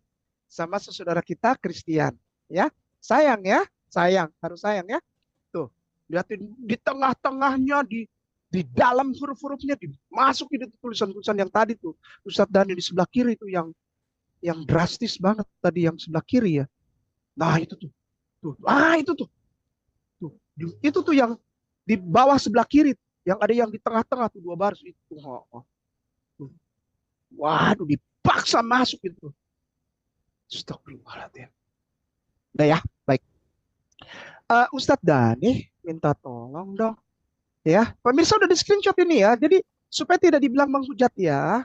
sama saudara kita Kristen ya. Sayang ya, harus sayang ya. Tuh, lihatin di tengah-tengahnya di dalam huruf-hurufnya dimasukin itu tulisan-tulisan yang tadi tuh. Ustadz Dani di sebelah kiri itu yang drastis banget tadi yang sebelah kiri ya. Nah, itu tuh. Itu tuh. Itu tuh yang di bawah sebelah kiri, yang ada yang di tengah-tengah tuh 2 baris itu. Waduh, dipaksa masuk itu. Astagfirullahaladzim. Udah ya, baik. Ustadz Dani minta tolong dong. Ya, pemirsa udah di screenshot ini ya. Jadi supaya tidak dibilang menghujat ya.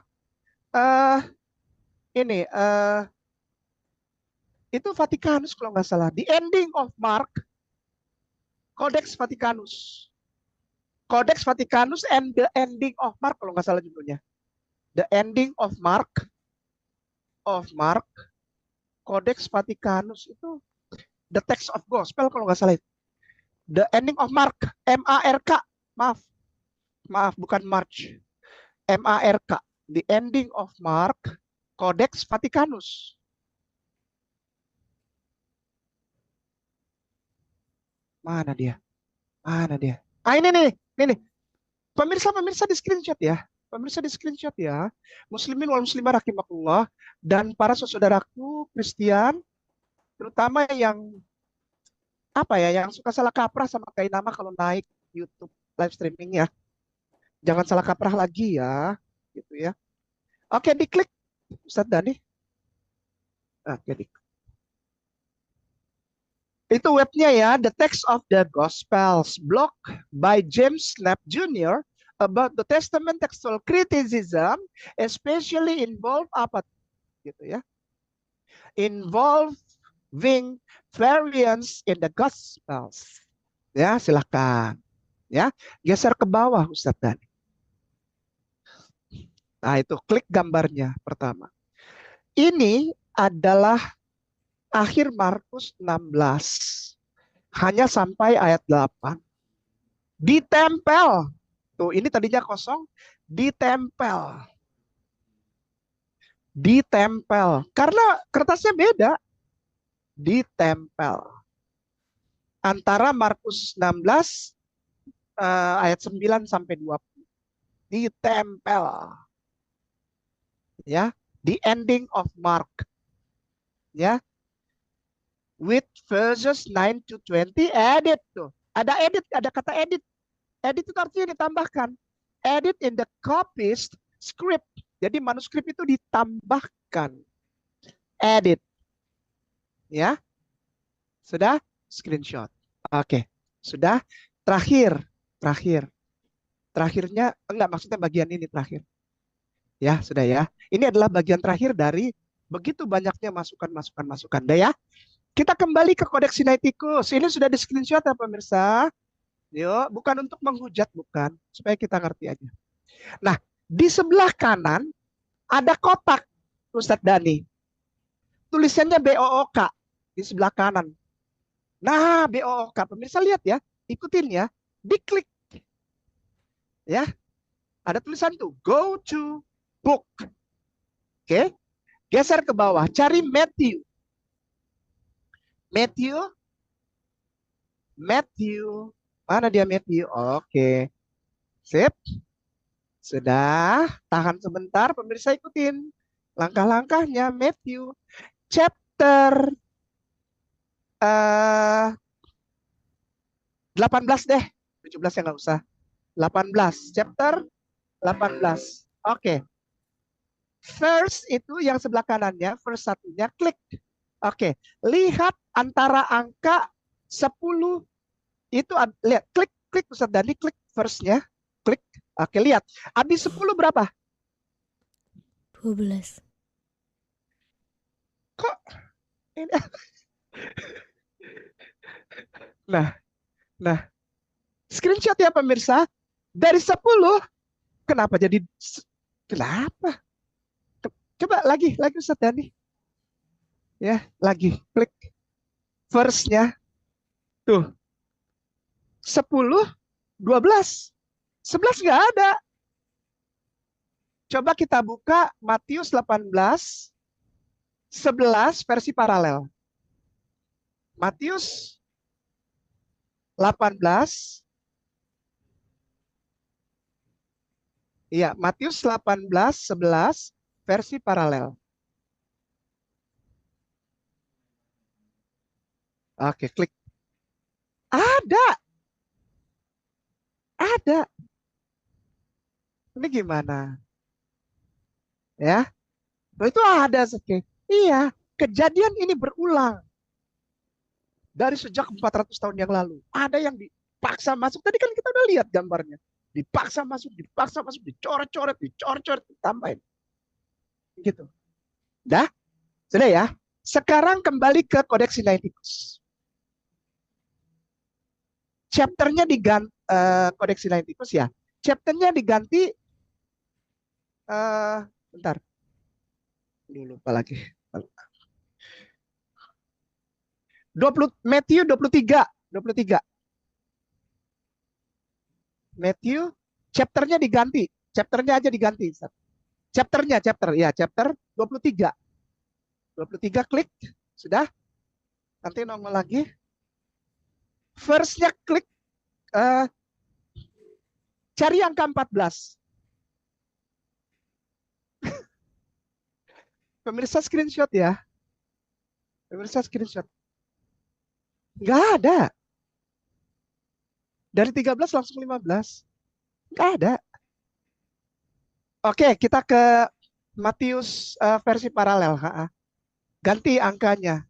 Itu Vatikanus kalau nggak salah. The Ending of Mark, Codex Vaticanus. Codex Vaticanus and the Ending of Mark kalau nggak salah judulnya. The Ending of Mark, Codex Vaticanus itu the Text of Gospel kalau nggak salah itu. The Ending of Mark, M-A-R-K, maaf bukan March, M-A-R-K, The Ending of Mark, Codex Vaticanus. Mana dia? Ini nih. Pemirsa di screenshot ya. Muslimin wal muslimah rahimakumullah dan para saudaraku Kristen, terutama yang yang suka salah kaprah sama kayak nama kalau naik YouTube live streaming ya. Jangan salah kaprah lagi ya, gitu ya. Oke, diklik Ustadz Dani. Oke, diklik. Itu webnya ya, The Text of the Gospels, blog by James Knapp Jr. about the Testament textual criticism, especially involving variants in the Gospels. Ya, silakan. Ya, geser ke bawah Ustadz Dani. Nah, itu klik gambarnya pertama. Ini adalah akhir Markus 16. Hanya sampai ayat 8. Ditempel. Tuh, ini tadinya kosong, ditempel. Ditempel. Karena kertasnya beda. Ditempel. Antara Markus 16 ayat 9 sampai 20. Ditempel. Ya, the ending of Mark. Ya. With verses 9 to 20 edit tuh. Ada edit, ada kata edit. Edit itu artinya ditambahkan. Edit in the copy's script. Jadi manuskrip itu ditambahkan. Edit. Ya. Sudah? Screenshot. Oke. Sudah. Terakhirnya, enggak, maksudnya bagian ini terakhir. Ya, sudah ya. Ini adalah bagian terakhir dari begitu banyaknya masukan. Dah ya. Kita kembali ke Kodeks Sinaiticus. Ini sudah di screenshot ya pemirsa. Yuk, bukan untuk menghujat, bukan. Supaya kita ngerti aja. Nah, di sebelah kanan ada kotak, Ustadz Dani. Tulisannya BOOK di sebelah kanan. Nah, BOOK. Pemirsa lihat ya. Ikutin ya. Diklik. Ya. Ada tulisan tuh. Go to book. Oke. Geser ke bawah. Cari Matthew. Mana dia Matthew? Oke. Sip. Sudah. Tahan sebentar. Pemirsa ikutin langkah-langkahnya. Matthew. Chapter 18 deh. 17 ya nggak usah. 18. Chapter 18. Oke. Verse itu yang sebelah kanannya. Verse satunya. Klik. Oke. Lihat antara angka 10 itu, lihat, klik Ustadz Dani, klik verse-nya, klik. Oke, lihat. Habis 10 berapa? 12. Kok ini? Nah, screenshot ya pemirsa. Dari 10, kenapa jadi, kenapa? Coba lagi Ustadz Dani. Ya, lagi, klik verse-nya. Tuh. 10, 12. 11 nggak ada. Coba kita buka Matius 18, 11 versi paralel. Matius 18. Iya, Matius 18, 11 versi paralel. Oke, klik. Ada. Ini gimana? Ya. Loh, itu ada. Iya, kejadian ini berulang. Dari sejak 400 tahun yang lalu. Ada yang dipaksa masuk. Tadi kan kita udah lihat gambarnya. Dipaksa masuk, dicoret-coret, ditambahin. Gitu. Dah? Sudah ya? Sekarang kembali ke Kodeks Sinaiticus. Chapternya diganti, Kodeks Sinaiticus ya. Chapternya diganti, bentar. Lupa lagi. Matthew 23. Matthew, chapternya diganti. Chapternya aja diganti. Chapter 23. 23 klik. Sudah? Nanti nongol lagi. Verse-nya klik. Cari angka 14. Pemirsa screenshot ya. Nggak ada. Dari 13 langsung 15. Nggak ada. Oke, kita ke Matius versi paralel. Ganti angkanya.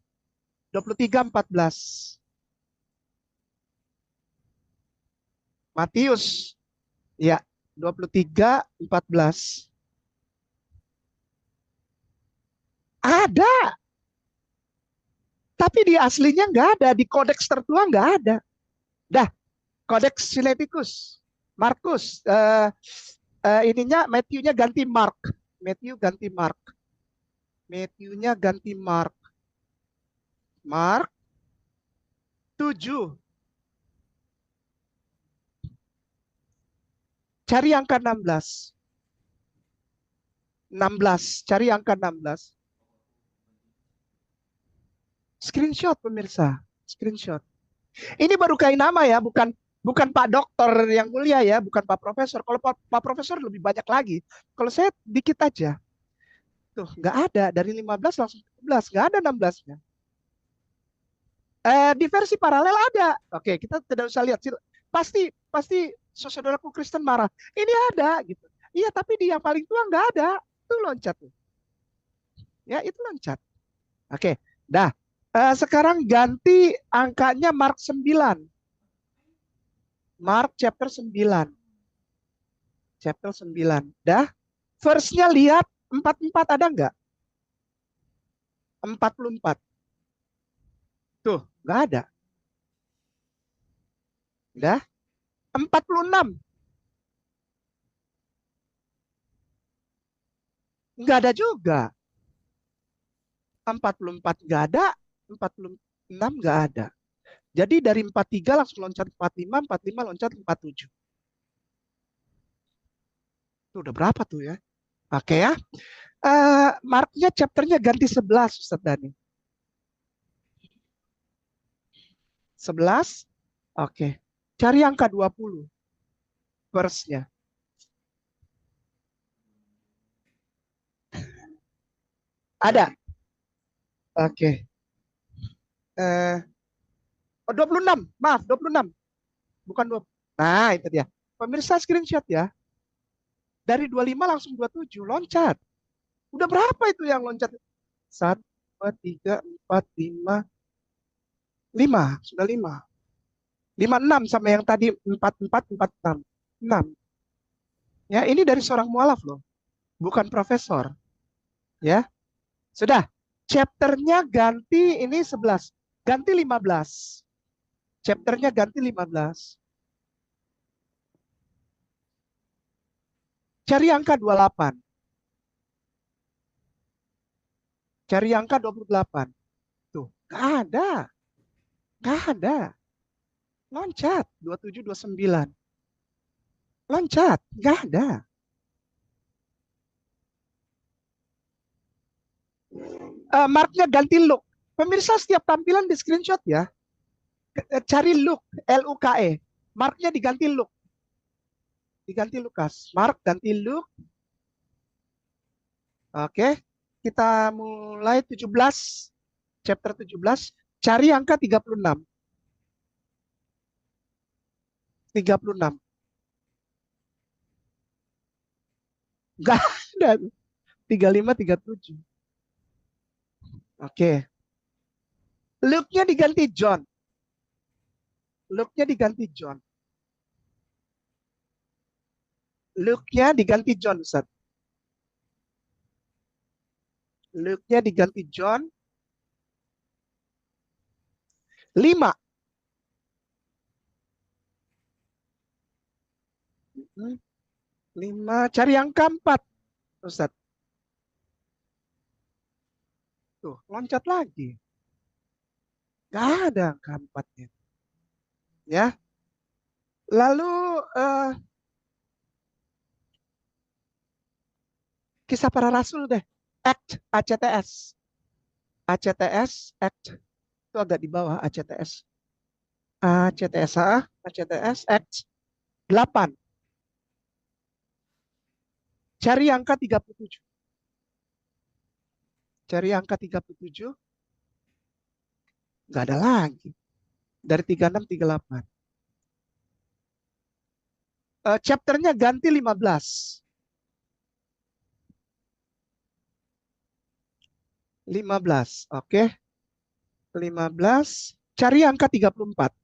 23, 14. Matius. Ya, 23, 14. Ada. Tapi di aslinya nggak ada. Di kodeks tertua nggak ada. Dah, Kodeks Sinaiticus. Markus. ininya Matthew-nya ganti Mark. Matthew ganti Mark. Matthew-nya ganti Mark. Mark 7. Cari angka 16. 16. Cari angka 16. Screenshot pemirsa. Screenshot. Ini baru kayak nama ya, bukan Pak Dokter yang mulia ya, bukan Pak Profesor. Kalau Pak Profesor lebih banyak lagi. Kalau saya dikit aja. Tuh, nggak ada. Dari 15 langsung 17. Nggak ada 16-nya. Di versi paralel ada. Oke, kita tidak usah lihat. Pasti saudaraku Kristen marah. Ini ada gitu. Iya, tapi di yang paling tua nggak ada. Itu loncat tuh. Ya, itu loncat. Oke, dah. Sekarang ganti angkanya Mark 9. Mark chapter 9. Chapter 9. Dah. Verse-nya lihat 44 ada nggak? 44. Tuh, nggak ada. Dah. 46. Nggak ada juga. 44 nggak ada. 46 nggak ada. Jadi dari 43 langsung loncat 45, 45 loncat 47. Itu udah berapa tuh ya? Oke ya. Marknya chapternya ganti 11 Ustaz Dani. 11. Oke. Cari angka 20. Verse-nya. Ada. Oke. 26. Maaf, 26. Bukan 20. Nah, itu dia. Pemirsa screenshot ya. Dari 25 langsung 27. Loncat. Udah berapa itu yang loncat? 1, 2, 3, 4, 5. 5. Sudah 5. 56 sama yang tadi 44, 46. 6. Ya, ini dari seorang mualaf loh. Bukan profesor. Ya. Sudah. Chapternya ganti ini 11. Ganti 15. Chapternya ganti 15. Cari angka 28. Cari angka 28. Tuh, nggak ada. Nggak ada. Loncat. 27, 29. Loncat. Nggak ada. Marknya ganti look. Pemirsa setiap tampilan di screenshot ya. Cari look. L-U-K-E. Marknya diganti look. Diganti Lukas. Mark ganti look. Oke. Kita mulai 17. Chapter 17. Cari angka 36. 36. Enggak ada. 35, 37. Oke. Luke-nya diganti John. Luke-nya diganti John. Luke-nya diganti John, Ustaz. Luke-nya diganti John. 5. 5. Cari angka 4, Ustaz. Tuh, loncat lagi. Gak ada angka 4-nya. Ya. Lalu Kisah Para Rasul deh. Act, ACTS. ACTS, Act. Itu agak di bawah ACTS. ACTS, Act 8. Cari angka 37. Cari angka 37. Nggak ada lagi. Dari 36, 38. Chapternya ganti 15. 15, oke. 15. Cari angka 34.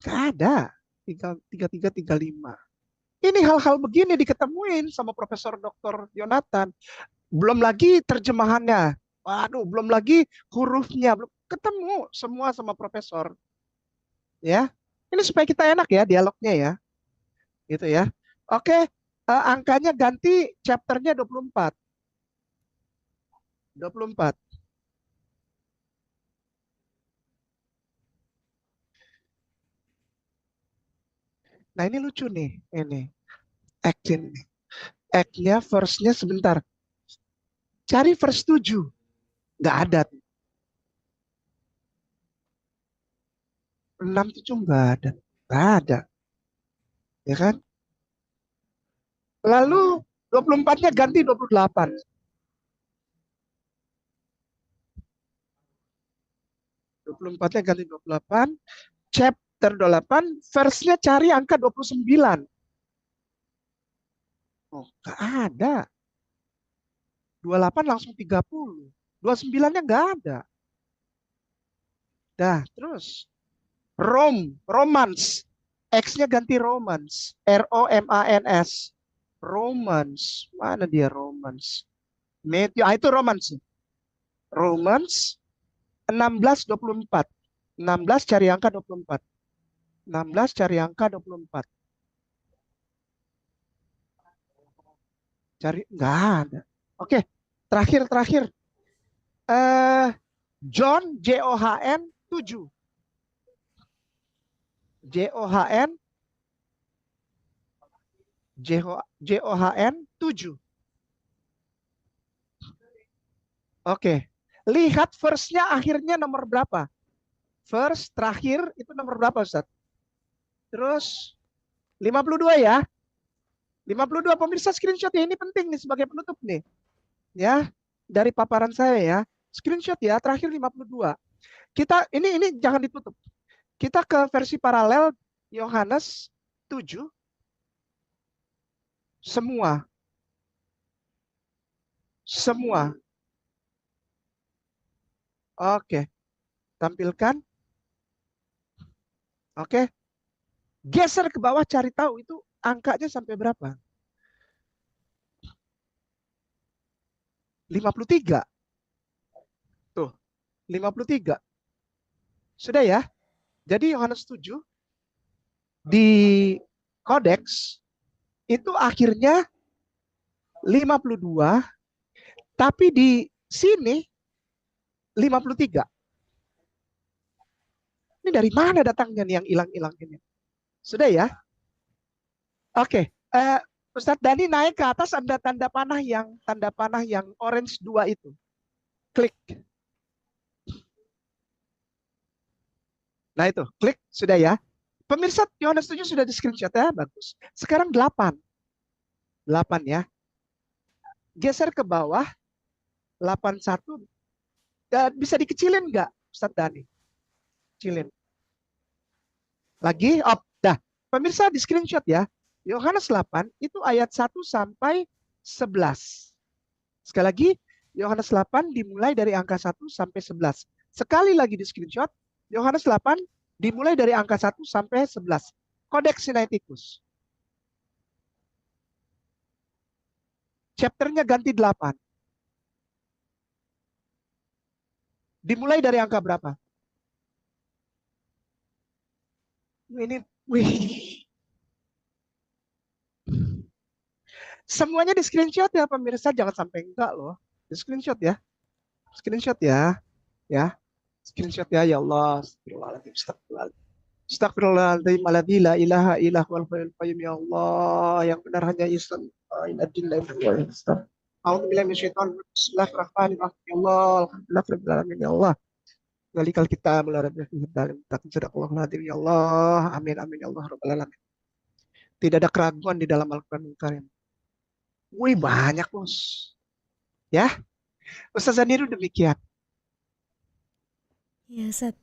Nggak ada. 33, 35. Ini hal-hal begini diketemuin sama Profesor Dr. Yonatan. Belum lagi terjemahannya. Waduh, belum lagi hurufnya. Belum ketemu semua sama Profesor. Ya. Ini supaya kita enak ya dialognya ya. Gitu ya. Oke, angkanya ganti chapternya 24. 24. Nah, ini lucu nih, ini. Act-nya nih. Act-nya, verse-nya sebentar. Cari verse 7. Nggak ada. 6, 7 nggak ada. Nggak ada. Ya kan? Lalu 24-nya ganti 28. 24-nya ganti 28. Chapter 28, verse-nya cari angka 29. Oh, nggak ada. 28 langsung 30. 29-nya nggak ada. Dah, terus. Romance. X-nya ganti romance. Romans. Romance. Mana dia romance? Matthew, itu romance. Romance 16:24. 16 cari angka 24. 16 cari angka 24. Cari, nggak ada. Oke, terakhir. Eh, John, JOHN 7. JOHN, JOHN 7. Oke, lihat verse-nya akhirnya nomor berapa? Verse terakhir itu nomor berapa, Ustaz? Terus 52 ya. 52 pemirsa screenshot ya, ini penting nih sebagai penutup nih. Ya, dari paparan saya ya. Screenshot ya, terakhir 52. Kita ini jangan ditutup. Kita ke versi paralel Yohanes 7. Semua. Oke, tampilkan. Oke. Geser ke bawah cari tahu itu angkanya sampai berapa? 53. Tuh, 53. Sudah ya? Jadi Yohanes 7 di kodeks itu akhirnya 52, tapi di sini 53. Ini dari mana datangnya nih yang hilang-hilang ini? Sudah ya? Oke. Ustadz Dani naik ke atas, ada tanda panah yang orange 2 itu. Klik. Nah itu, klik sudah ya. Pemirsa Yohanes 7 sudah di screenshot ya, bagus. Sekarang 8. 8 ya. Geser ke bawah 81. Bisa dikecilin nggak, Ustadz Dani? Kecilin. Lagi, dah. Pemirsa di screenshot ya. Yohanes 8 itu ayat 1 sampai 11. Sekali lagi, Yohanes 8 dimulai dari angka 1 sampai 11. Sekali lagi di screenshot, Yohanes 8 dimulai dari angka 1 sampai 11. Kodeks Sinaiticus. Chapternya ganti 8. Dimulai dari angka berapa? Ini, wih. Semuanya di screenshot ya pemirsa, jangan sampai enggak loh. Di screenshot ya. Screenshot ya. Ya. Screenshot ya, ya Allah. Astagfirullahaladzim. Astagfirullahaladzim. Alladzi la ilaha illa huwal hayyul qayyum. Ya Allah, yang benar hanya Islam. A'udzubillahi minasyaitonir rajim. Bismillahirrahmanirrahim. Ya Allah, alhamdulillah rabbil alamin. Ya Allah. Zalikal kitab la raiba fihi hudal lil muttaqin. Sadaqallahul adzim. Ya Allah. Amin amin ya Allah rabbal alamin. Tidak ada keraguan di dalam Al-Qur'an Karim. Wih, banyak, Bos. Ya. Ustaz Zaniru demikian. Ya, Ustaz.